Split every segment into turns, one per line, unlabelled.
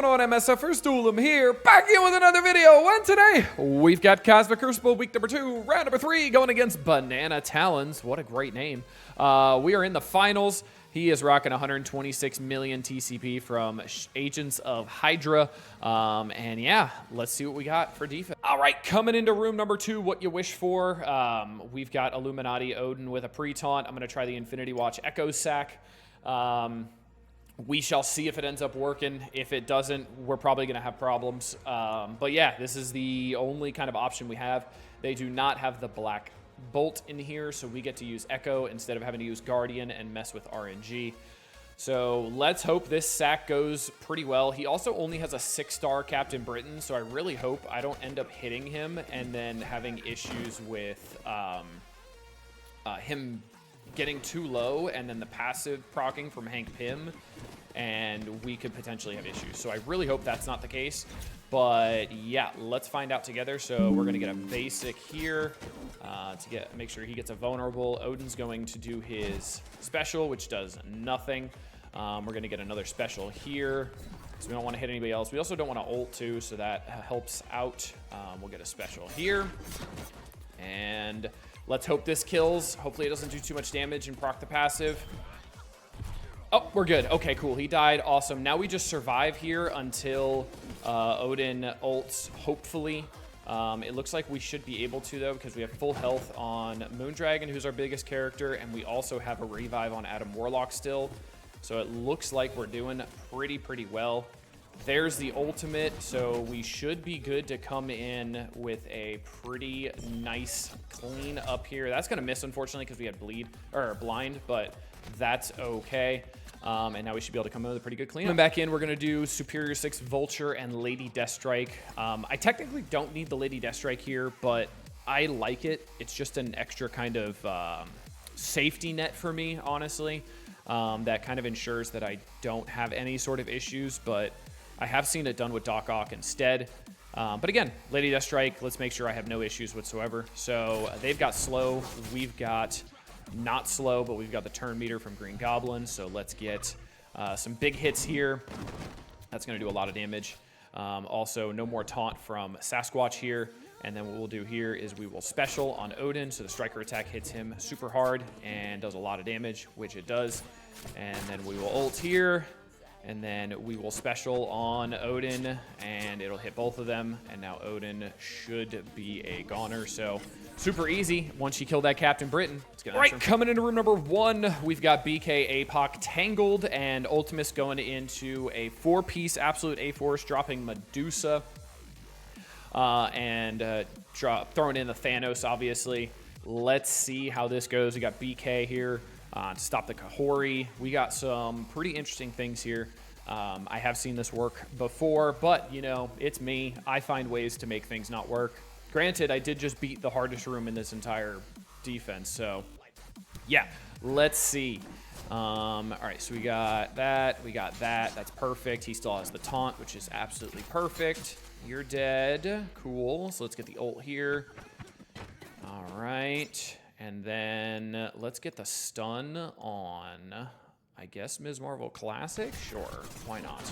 going on, MSFers? Doolum here, back in with another video. And today, we've got Cosmic Crucible week number 2, round number 3, going against Banana Talons. What a great name. We are in the finals. He is rocking 126 million TCP from Agents of Hydra. And yeah, let's see what we got for defense. All right, coming into room number 2, what you wish for. We've got Illuminati Odin with a pre-taunt. I'm going to try the Infinity Watch Echo Sack. We shall see if it ends up working. If it doesn't, we're probably going to have problems. But yeah, this is the only kind of option we have. They do not have the Black Bolt in here, so we get to use Echo instead of having to use Guardian and mess with RNG. So let's hope this sack goes pretty well. He also only has a 6-star Captain Britain, so I really hope I don't end up hitting him and then having issues with him getting too low and then the passive proccing from Hank Pym, and we could potentially have issues. So I really hope that's not the case. But yeah, let's find out together. So we're gonna get a basic here to make sure he gets a vulnerable. Odin's going to do his special, which does nothing. We're gonna get another special here, so we don't want to hit anybody else. We also don't want to ult too, so that helps out. We'll get a special here, and let's hope this kills. Hopefully it doesn't do too much damage and proc the passive. Oh, we're good. Okay, cool. He died. Awesome. Now we just survive here until Odin ults, hopefully. It looks like we should be able to, though, because we have full health on Moondragon, who's our biggest character, and we also have a revive on Adam Warlock still. So it looks like we're doing pretty well. There's the ultimate, so we should be good to come in with a pretty nice clean up here. That's going to miss, unfortunately, because we had blind, but that's okay. And now we should be able to come in with a pretty good clean. Coming back in, we're going to do Superior 6 Vulture and Lady Deathstrike. I technically don't need the Lady Deathstrike here, but I like it. It's just an extra kind of safety net for me, honestly. That kind of ensures that I don't have any sort of issues, but I have seen it done with Doc Ock instead. But again, Lady Deathstrike, let's make sure I have no issues whatsoever. So they've got slow. We've got not slow, but we've got the turn meter from Green Goblin. So let's get some big hits here. That's going to do a lot of damage. Also, no more taunt from Sasquatch here. And then what we'll do here is we will special on Odin, so the striker attack hits him super hard and does a lot of damage, which it does. And then we will ult here. And then we will special on Odin, and it'll hit both of them. And now Odin should be a goner. So super easy once you kill that Captain Britain. All right, coming into room number 1, we've got BK, APOC, Tangled, and Ultimus going into a 4-piece Absolute A-Force, dropping Medusa. And throwing in the Thanos, obviously. Let's see how this goes. We got BK here. To stop the Kahori. We got some pretty interesting things here. I have seen this work before, but, you know, it's me. I find ways to make things not work. Granted, I did just beat the hardest room in this entire defense, so, yeah, let's see. All right, so we got that. We got that. That's perfect. He still has the taunt, which is absolutely perfect. You're dead. Cool. So let's get the ult here. All right. And then let's get the stun on, I guess, Ms. Marvel Classic? Sure, why not?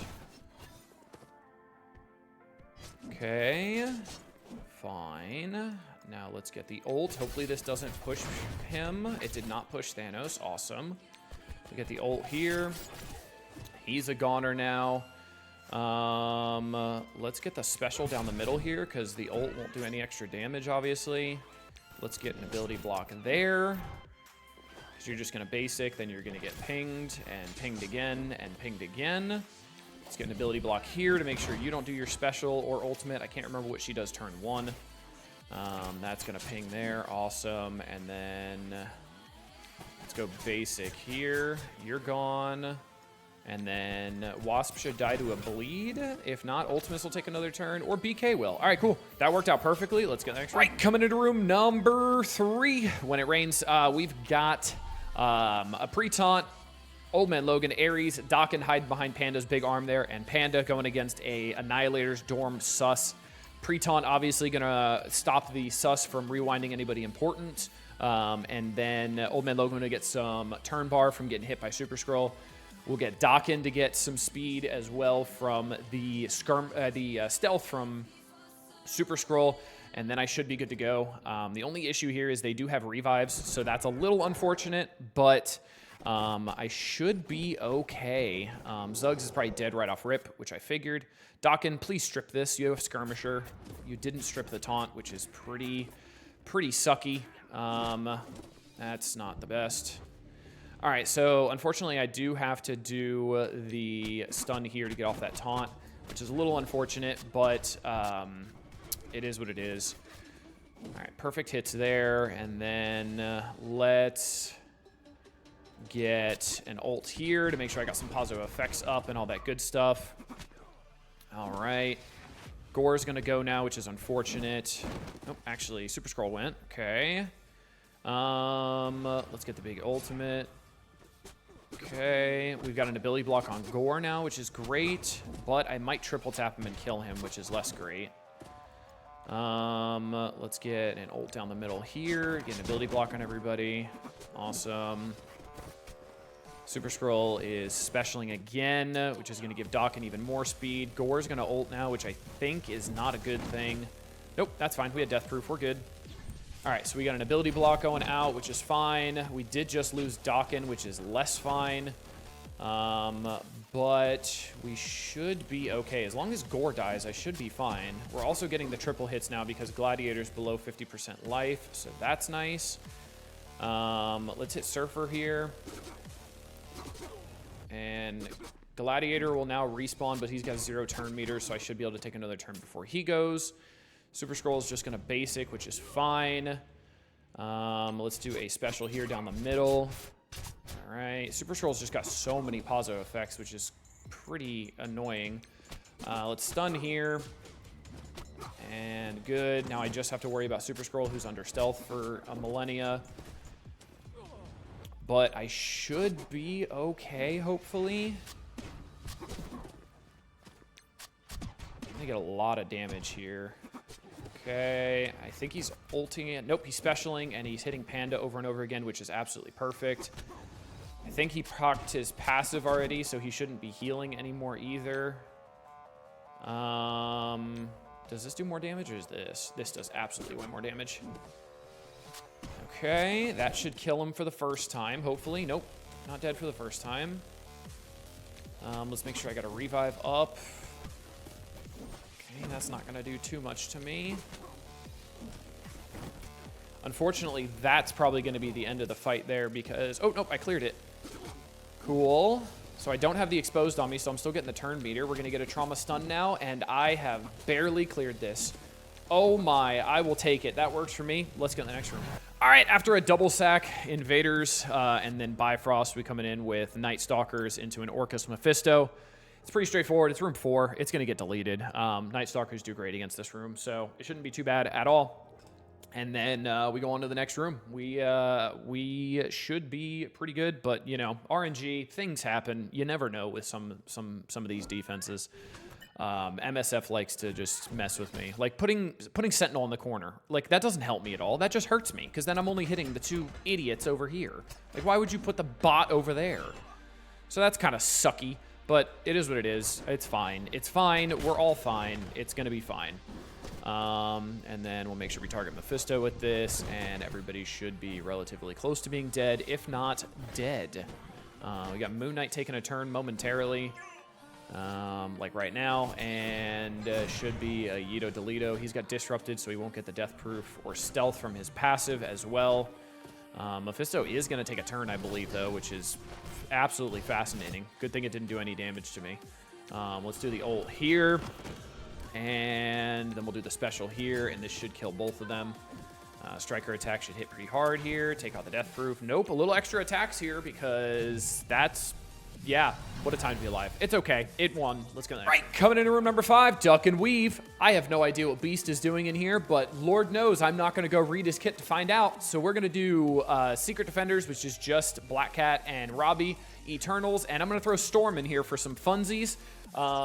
Okay, fine. Now let's get the ult. Hopefully this doesn't push him. It did not push Thanos, awesome. We get the ult here. He's a goner now. Let's get the special down the middle here, because the ult won't do any extra damage, obviously. Let's get an ability block there. So you're just going to basic, then you're going to get pinged, and pinged again, and pinged again. Let's get an ability block here to make sure you don't do your special or ultimate. I can't remember what she does turn 1. That's going to ping there. Awesome. And then let's go basic here. You're gone. And then Wasp should die to a bleed. If not, Ultimus will take another turn, or BK will. All right, cool. That worked out perfectly. Let's get the next one. Right, coming into room number 3. When it rains, we've got a pre-taunt, Old Man Logan, Ares, Doc and hide behind Panda's big arm there, and Panda going against a Annihilators Dorm Sus. Pre-taunt obviously going to stop the Sus from rewinding anybody important. And then Old Man Logan going to get some turn bar from getting hit by Super Scroll. We'll get Dokken to get some speed as well from the stealth from Super Scroll, and then I should be good to go. The only issue here is they do have revives, so that's a little unfortunate, but I should be okay. Zuggs is probably dead right off rip, which I figured. Dokken, please strip this. You have Skirmisher. You didn't strip the taunt, which is pretty sucky. That's not the best. All right, so unfortunately I do have to do the stun here to get off that taunt, which is a little unfortunate, but it is what it is. All right, perfect hits there, and then let's get an ult here to make sure I got some positive effects up and all that good stuff. All right. Gore's going to go now, which is unfortunate. Oh, actually, Super Scroll went. Okay. Let's get the big ultimate. Okay. We've got an ability block on Gore now, which is great, but I might triple tap him and kill him, which is less great. Let's get an ult down the middle here. Get an ability block on everybody. Awesome. Super Scroll is specialing again, which is going to give Dokken even more speed. Gore's going to ult now, which I think is not a good thing. Nope, that's fine. We had death proof. We're good. All right, so we got an ability block going out, which is fine. We did just lose Dokken, which is less fine. But we should be okay. As long as Gore dies, I should be fine. We're also getting the triple hits now because Gladiator's below 50% life, so that's nice. Let's hit Surfer here. And Gladiator will now respawn, but he's got 0 turn meter, so I should be able to take another turn before he goes. Super Scroll is just going to basic, which is fine. Let's do a special here down the middle. All right. Super Scroll's just got so many positive effects, which is pretty annoying. Let's stun here. And good. Now I just have to worry about Super Scroll, who's under stealth for a millennia. But I should be okay, hopefully. I'm going to get a lot of damage here. Okay, I think he's ulting it. Nope, he's specialing, and he's hitting Panda over and over again, which is absolutely perfect. I think he procced his passive already, so he shouldn't be healing anymore either. Does this do more damage, or is this? This does absolutely way more damage. Okay, that should kill him for the first time, hopefully. Nope, not dead for the first time. Let's make sure I got a revive up. Okay, that's not going to do too much to me. Unfortunately, that's probably going to be the end of the fight there because... Oh, nope, I cleared it. Cool. So I don't have the exposed on me, so I'm still getting the turn meter. We're going to get a trauma stun now, and I have barely cleared this. Oh my, I will take it. That works for me. Let's get in the next room. All right, after a double sack, Invaders, and then Bifrost, we coming in with Night Stalkers into an Orcus Mephisto. It's pretty straightforward. It's room 4. It's going to get deleted. Night Stalkers do great against this room, so it shouldn't be too bad at all. And then we go on to the next room. We should be pretty good, but, you know, RNG, things happen. You never know with some of these defenses. MSF likes to just mess with me. Like putting Sentinel in the corner. Like, that doesn't help me at all. That just hurts me, because then I'm only hitting the 2 idiots over here. Like, why would you put the bot over there? So that's kind of sucky, but it is what it is. It's fine. It's fine. We're all fine. It's going to be fine. And then we'll make sure we target Mephisto with this, and everybody should be relatively close to being dead, if not dead. We got Moon Knight taking a turn momentarily. Like right now, and should be a Yito Delito. He's got disrupted, so he won't get the death proof or stealth from his passive as well. Mephisto is going to take a turn, I believe, though, which is absolutely fascinating. Good thing it didn't do any damage to me. Let's do the ult here, and then we'll do the special here, and this should kill both of them. Striker attack should hit pretty hard here. Take out the death proof. Nope, a little extra attacks here because that's... Yeah, what a time to be alive. It's okay. It won. Let's go next. Right, coming into room number 5, Duck and Weave. I have no idea what Beast is doing in here, but Lord knows I'm not going to go read his kit to find out. So we're going to do Secret Defenders, which is just Black Cat and Robbie, Eternals, and I'm going to throw Storm in here for some funsies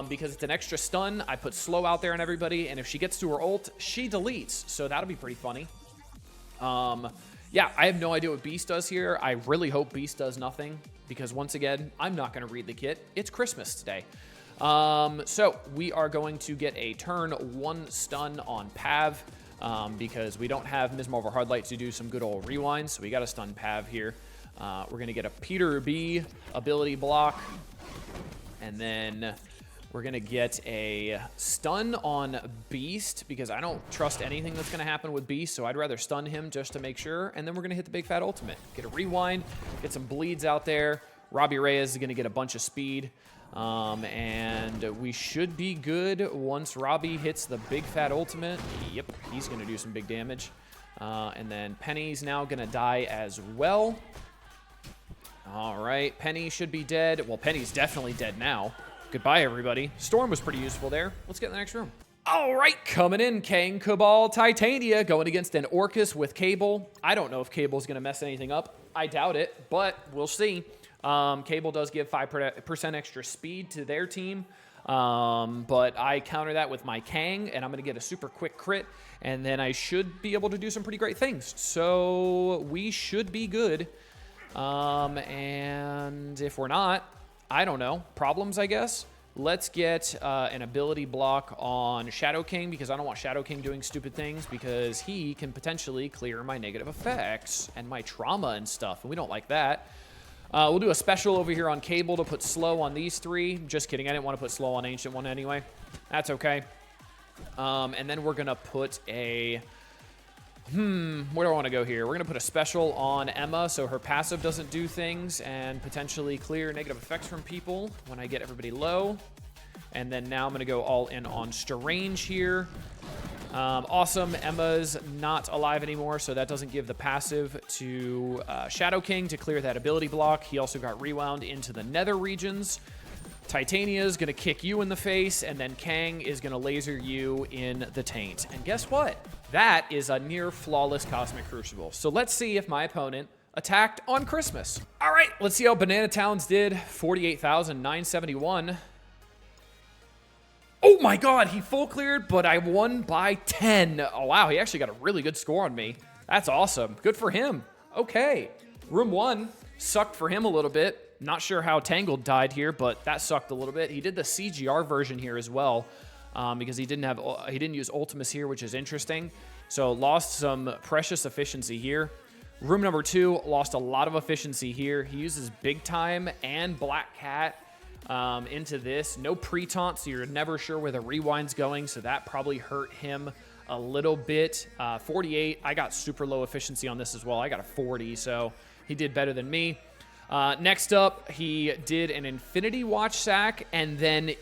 because it's an extra stun. I put slow out there on everybody, and if she gets to her ult, she deletes, so that'll be pretty funny. Yeah, I have no idea what Beast does here. I really hope Beast does nothing because, once again, I'm not going to read the kit. It's Christmas today. So we are going to get a turn 1 stun on Pav because we don't have Ms. Marvel Hardlight to do some good old rewinds, so we got to stun Pav here. We're going to get a Peter B ability block, and then we're going to get a stun on Beast because I don't trust anything that's going to happen with Beast, so I'd rather stun him just to make sure. And then we're going to hit the big fat ultimate. Get a rewind, get some bleeds out there. Robbie Reyes is going to get a bunch of speed. And we should be good once Robbie hits the big fat ultimate. Yep, he's going to do some big damage. And then Penny's now going to die as well. All right, Penny should be dead. Well, Penny's definitely dead now. Goodbye, everybody. Storm was pretty useful there. Let's get in the next room. All right, coming in, Kang, Cabal, Titania, going against an Orcus with Cable. I don't know if Cable's going to mess anything up. I doubt it, but we'll see. Cable does give 5% extra speed to their team, but I counter that with my Kang, and I'm going to get a super quick crit, and then I should be able to do some pretty great things. So we should be good, and if we're not, I don't know. Problems, I guess. Let's get an ability block on Shadow King because I don't want Shadow King doing stupid things because he can potentially clear my negative effects and my trauma and stuff, and we don't like that. We'll do a special over here on Cable to put slow on these 3. Just kidding. I didn't want to put slow on Ancient One anyway. That's okay. And then we're going to put a... where do I want to go here? We're going to put a special on Emma so her passive doesn't do things and potentially clear negative effects from people when I get everybody low. And then now I'm going to go all in on Strange here. Awesome. Emma's not alive anymore, so that doesn't give the passive to Shadow King to clear that ability block. He also got rewound into the nether regions. Titania is going to kick you in the face, and then Kang is going to laser you in the taint. And guess what? That is a near flawless Cosmic Crucible. So let's see if my opponent attacked on Christmas. All right, let's see how Banana Towns did. 48,971. Oh my god, he full cleared, but I won by 10. Oh wow, he actually got a really good score on me. That's awesome. Good for him. Okay. Room 1 sucked for him a little bit. Not sure how Tangled died here, but that sucked a little bit. He did the CGR version here as well because he didn't use Ultimus here, which is interesting. So lost some precious efficiency here. Room number 2 lost a lot of efficiency here. He uses Big Time and Black Cat into this. No pre-taunt, so you're never sure where the rewind's going, so that probably hurt him a little bit. 48, I got super low efficiency on this as well. I got a 40, so he did better than me. Next up, he did an Infinity Watch sack, and then,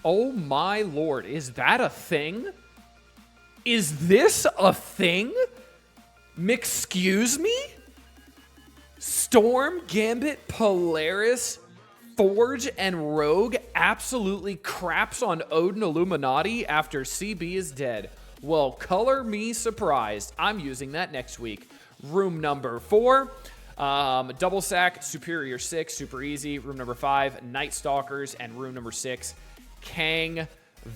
oh my lord, is that a thing? Is this a thing? Excuse me? Storm, Gambit, Polaris, Forge, and Rogue absolutely craps on Odin Illuminati after CB is dead. Well, color me surprised. I'm using that next week. Room number 4. Double sack, Superior 6, super easy. Room number 5, Night Stalkers, and room number 6, Kang,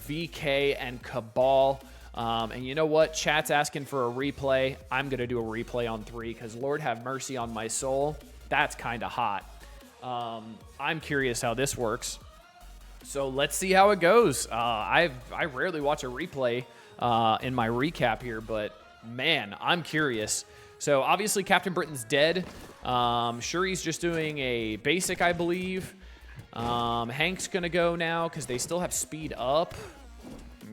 VK, and Cabal. And you know what? Chat's asking for a replay. I'm going to do a replay on 3 because Lord have mercy on my soul. That's kind of hot. I'm curious how this works. So let's see how it goes. I rarely watch a replay in my recap here, but man, I'm curious. So obviously Captain Britain's dead. Shuri's just doing a basic, I believe. Hank's going to go now because they still have speed up.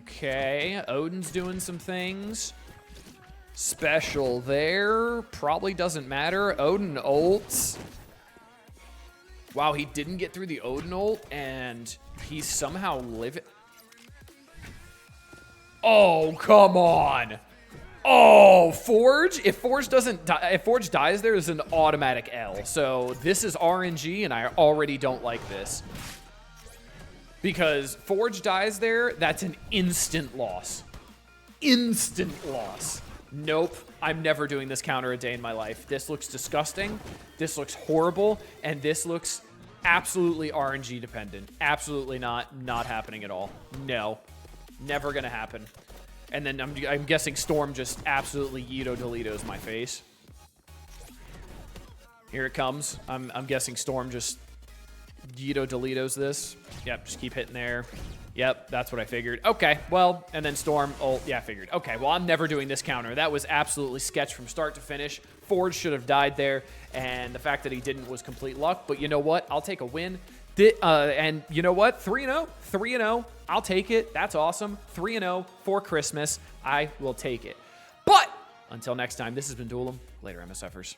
Okay, Odin's doing some things. Special there. Probably doesn't matter. Odin ults. Wow, he didn't get through the Odin ult, and he's somehow living. Oh, come on. Oh, Forge. If Forge doesn't die, if Forge dies, there is an automatic L. So this is RNG, and I already don't like this. Because Forge dies there, that's an instant loss. Instant loss. Nope, I'm never doing this counter a day in my life. This looks disgusting, this looks horrible, and this looks absolutely RNG dependent. Absolutely not happening at all. No, never gonna happen. And then I'm guessing Storm just absolutely Yeeto Deletos my face. Here it comes. I'm guessing Storm just Delitos this. Yep, just keep hitting there. Yep, that's what I figured. Okay, well, and then Storm. Oh, yeah, I figured. Okay, well, I'm never doing this counter. That was absolutely sketch from start to finish. Forge should have died there, and the fact that he didn't was complete luck. But you know what? I'll take a win. And you know what? 3-0. 3-0. I'll take it. That's awesome. 3-0 for Christmas. I will take it. But until next time, this has been Duel 'em. Later, MSFers.